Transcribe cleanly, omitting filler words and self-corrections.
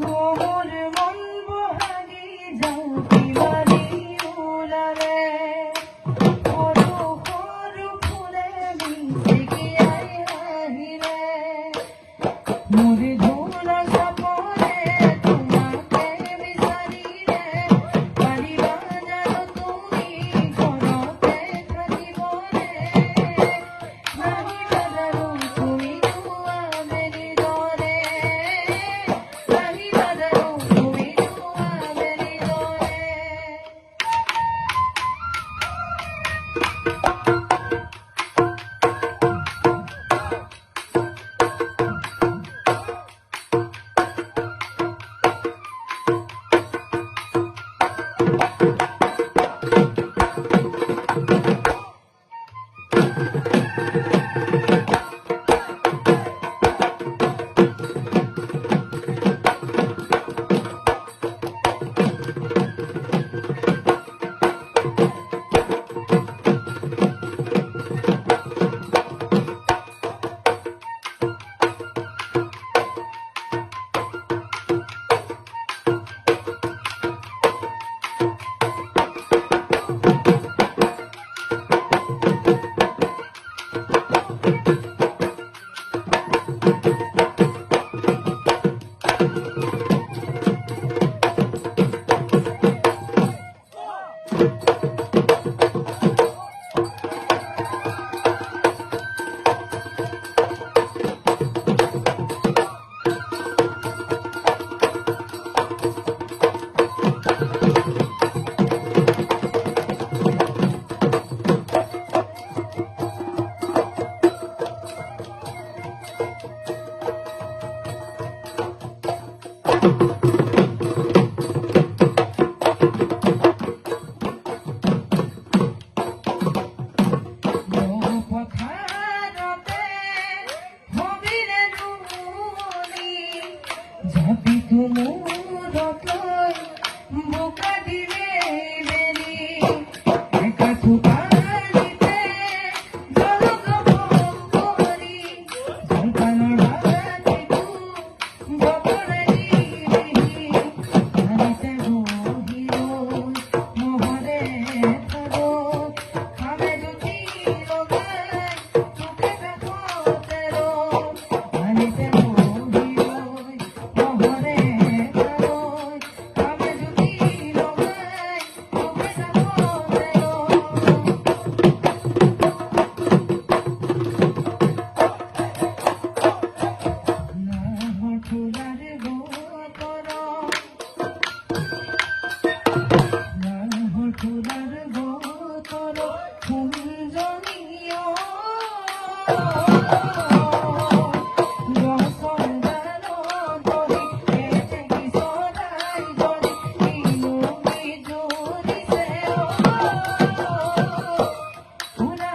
মোৰ মন বহাগি যাও বিমানি উলাৰে সৰু সৰু ফুলে মিশে গিয়াই আহিলে মোৰ ধুলা সপনে তোমাকে বিচাৰিলে পাৰিবা জানো তুমি ঘৰতে থাকিবনে নাহিবা জানো তুমি যোৱা বেলি দৰে নাহিবা জানো তুমি যোৱা বেলি দৰে Happy to move the toy, boca di veli, eka tu palite, jalo gopori, jalpano ragati tu, gopore di, harite hiro, mohore tharo, khame juti logai, tuke rakho tero, harite Una